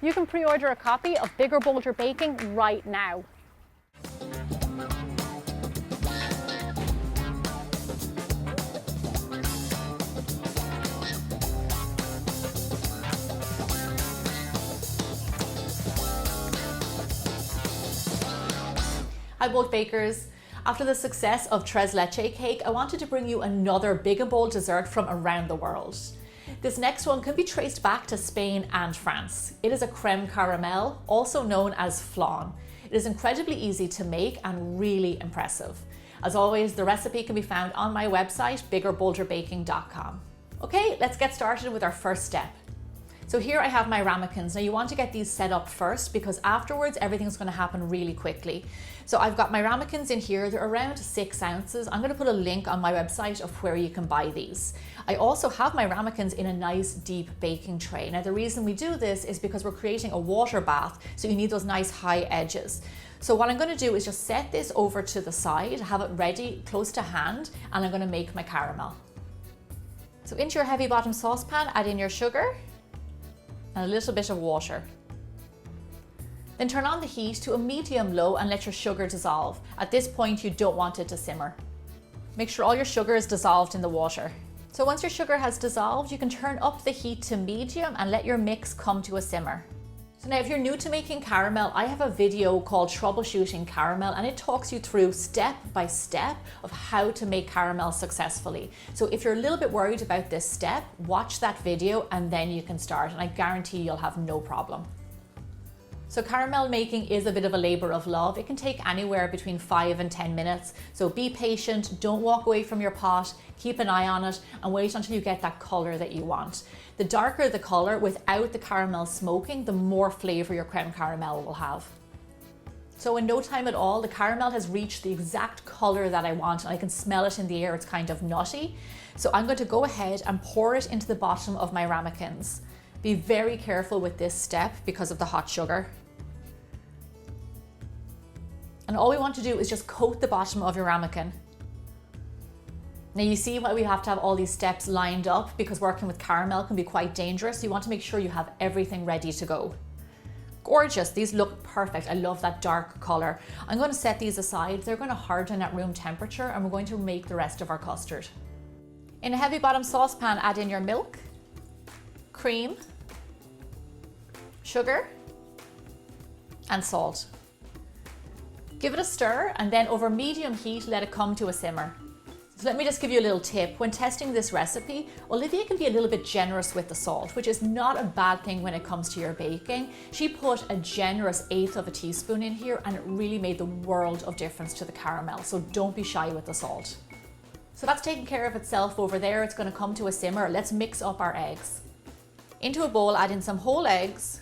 You can pre-order a copy of Bigger Bolder Baking right now. Hi bold bakers. After the success of Tres Leche cake, I wanted to bring you another big and bold dessert from around the world. This next one can be traced back to Spain and France. It is a creme caramel, also known as flan. It is incredibly easy to make and really impressive. As always, the recipe can be found on my website, biggerbolderbaking.com. Okay, let's get started with our first step. So here I have my ramekins. Now you want to get these set up first because afterwards everything's going to happen really quickly. So I've got my ramekins in here. They're around 6 ounces. I'm going to put a link on my website of where you can buy these. I also have my ramekins in a nice deep baking tray. Now the reason we do this is because we're creating a water bath, so you need those nice high edges. So what I'm going to do is just set this over to the side, have it ready close to hand, and I'm going to make my caramel. So into your heavy bottom saucepan, add in your sugar and a little bit of water. Then turn on the heat to a medium-low and let your sugar dissolve. At this point, you don't want it to simmer. Make sure all your sugar is dissolved in the water. So once your sugar has dissolved, you can turn up the heat to medium and let your mix come to a simmer. So now if you're new to making caramel, I have a video called Troubleshooting Caramel, and it talks you through step by step of how to make caramel successfully. So if you're a little bit worried about this step, watch that video and then you can start, and I guarantee you'll have no problem. So caramel making is a bit of a labor of love. It can take anywhere between 5 and 10 minutes. So be patient, don't walk away from your pot, keep an eye on it and wait until you get that color that you want. The darker the color without the caramel smoking, the more flavor your creme caramel will have. So in no time at all, the caramel has reached the exact color that I want, and I can smell it in the air. It's kind of nutty. So I'm going to go ahead and pour it into the bottom of my ramekins. Be very careful with this step because of the hot sugar. And all we want to do is just coat the bottom of your ramekin. Now you see why we have to have all these steps lined up, because working with caramel can be quite dangerous. You want to make sure you have everything ready to go. Gorgeous, these look perfect. I love that dark color. I'm going to set these aside. They're going to harden at room temperature, and we're going to make the rest of our custard. In a heavy bottom saucepan, add in your milk, cream, sugar, and salt. Give it a stir, and then over medium heat, let it come to a simmer. So let me just give you a little tip. When testing this recipe, Olivia can be a little bit generous with the salt, which is not a bad thing when it comes to your baking. She put a generous 1/8 of a teaspoon in here, and it really made the world of difference to the caramel. So don't be shy with the salt. So that's taking care of itself over there. It's going to come to a simmer. Let's mix up our eggs. Into a bowl, add in some whole eggs,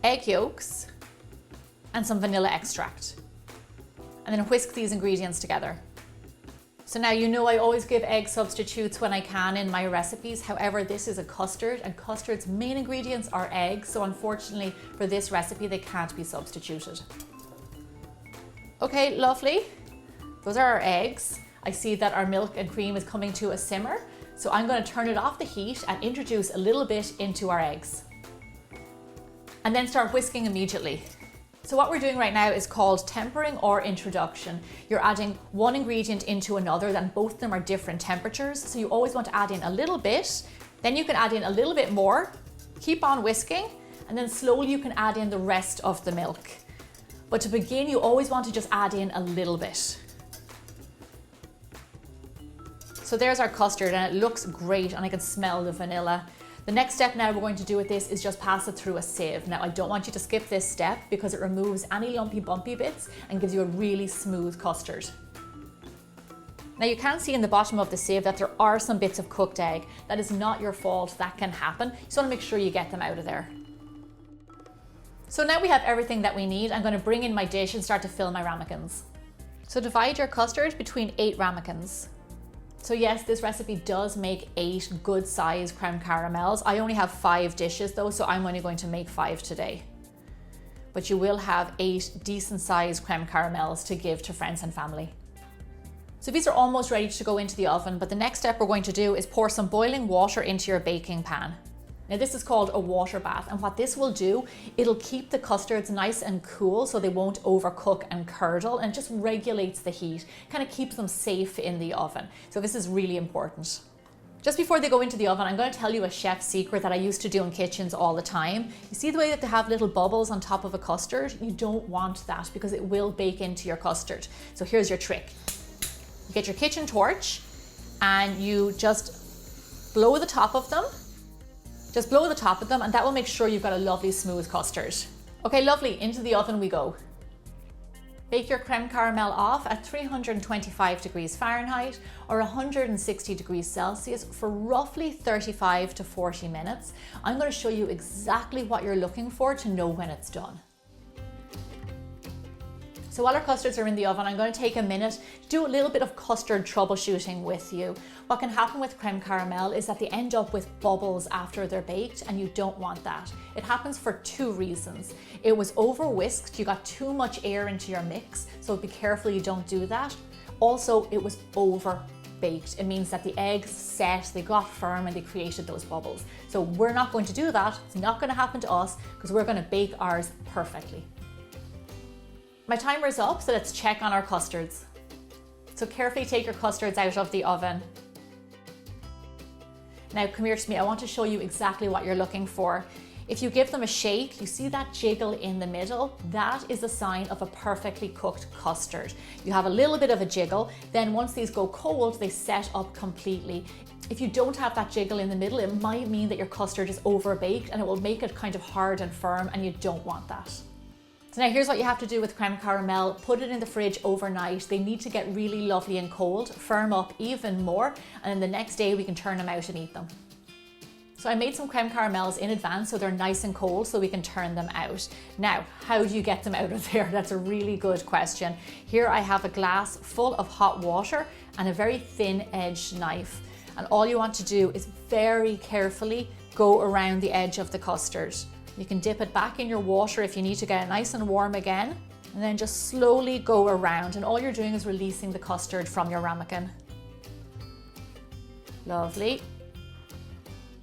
egg yolks, and some vanilla extract. And then whisk these ingredients together. So now you know I always give egg substitutes when I can in my recipes. However, this is a custard, and custard's main ingredients are eggs. So unfortunately for this recipe, they can't be substituted. Okay, lovely. Those are our eggs. I see that our milk and cream is coming to a simmer. So I'm going to turn it off the heat and introduce a little bit into our eggs. And then start whisking immediately. So what we're doing right now is called tempering or introduction. You're adding one ingredient into another, then both of them are different temperatures. So you always want to add in a little bit, then you can add in a little bit more, keep on whisking, and then slowly you can add in the rest of the milk. But to begin, you always want to just add in a little bit. So there's our custard, and it looks great, and I can smell the vanilla. The next step now we're going to do with this is just pass it through a sieve. Now I don't want you to skip this step because it removes any lumpy bumpy bits and gives you a really smooth custard. Now you can see in the bottom of the sieve that there are some bits of cooked egg. That is not your fault, that can happen. You just want to make sure you get them out of there. So now we have everything that we need. I'm going to bring in my dish and start to fill my ramekins. So divide your custard between 8 ramekins. So yes, this recipe does make 8 good size creme caramels. I only have 5 dishes though, so I'm only going to make 5 today. But you will have 8 decent sized creme caramels to give to friends and family. So these are almost ready to go into the oven, but the next step we're going to do is pour some boiling water into your baking pan. Now this is called a water bath, and what this will do, it'll keep the custards nice and cool so they won't overcook and curdle, and just regulates the heat, kind of keeps them safe in the oven. So this is really important. Just before they go into the oven, I'm going to tell you a chef's secret that I used to do in kitchens all the time. You see the way that they have little bubbles on top of a custard? You don't want that because it will bake into your custard. So here's your trick. You get your kitchen torch and you just blow the top of them. Just blow the top of them, and that will make sure you've got a lovely smooth custard. Okay, lovely, into the oven we go. Bake your creme caramel off at 325 degrees Fahrenheit or 160 degrees Celsius for roughly 35 to 40 minutes. I'm going to show you exactly what you're looking for to know when it's done. So while our custards are in the oven, I'm going to take a minute to do a little bit of custard troubleshooting with you. What can happen with creme caramel is that they end up with bubbles after they're baked, and you don't want that. It happens for two reasons. It was over whisked, you got too much air into your mix, so be careful you don't do that. Also, it was over baked. It means that the eggs set, they got firm, and they created those bubbles. So we're not going to do that. It's not going to happen to us because we're going to bake ours perfectly. My timer is up, so let's check on our custards. So carefully take your custards out of the oven. Now come here to me, I want to show you exactly what you're looking for. If you give them a shake, you see that jiggle in the middle? That is a sign of a perfectly cooked custard. You have a little bit of a jiggle, then once these go cold, they set up completely. If you don't have that jiggle in the middle, it might mean that your custard is overbaked and it will make it kind of hard and firm, and you don't want that. So now here's what you have to do with creme caramel. Put it in the fridge overnight. They need to get really lovely and cold, firm up even more, and then the next day we can turn them out and eat them. So I made some creme caramels in advance so they're nice and cold so we can turn them out. Now, how do you get them out of there? That's a really good question. Here I have a glass full of hot water and a very thin edged knife. And all you want to do is very carefully go around the edge of the custard. You can dip it back in your water if you need to get it nice and warm again, and then just slowly go around, and all you're doing is releasing the custard from your ramekin. Lovely.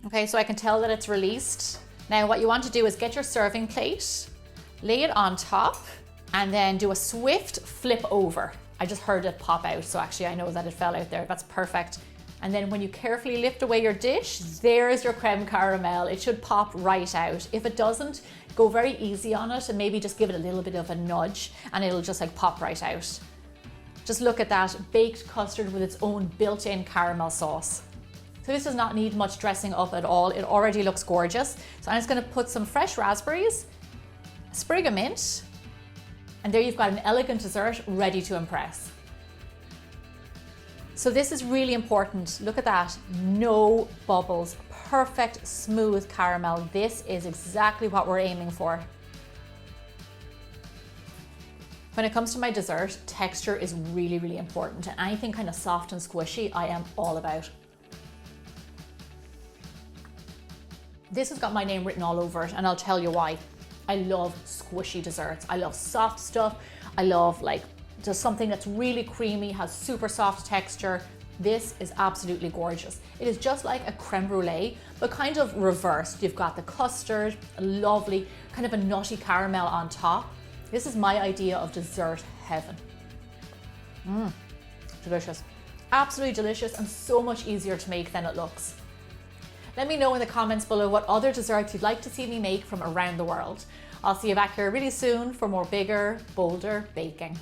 Okay, so I can tell that it's released. Now what you want to do is get your serving plate, lay it on top, and then do a swift flip over. I just heard it pop out, so actually I know that it fell out there. That's perfect. And then when you carefully lift away your dish, there's your creme caramel. It should pop right out. If it doesn't, go very easy on it and maybe just give it a little bit of a nudge and it'll just like pop right out. Just look at that, baked custard with its own built-in caramel sauce. So this does not need much dressing up at all. It already looks gorgeous. So I'm just gonna put some fresh raspberries, a sprig of mint, and there you've got an elegant dessert ready to impress. So this is really important. Look at that, no bubbles, perfect smooth caramel. This is exactly what we're aiming for. When it comes to my dessert, texture is really, really important. And anything kind of soft and squishy, I am all about. This has got my name written all over it, and I'll tell you why. I love squishy desserts. I love soft stuff. I love like just something that's really creamy, has super soft texture. This is absolutely gorgeous. It is just like a creme brulee, but kind of reversed. You've got the custard, a lovely, kind of a nutty caramel on top. This is my idea of dessert heaven. Delicious. Absolutely delicious, and so much easier to make than it looks. Let me know in the comments below what other desserts you'd like to see me make from around the world. I'll see you back here really soon for more bigger, bolder baking.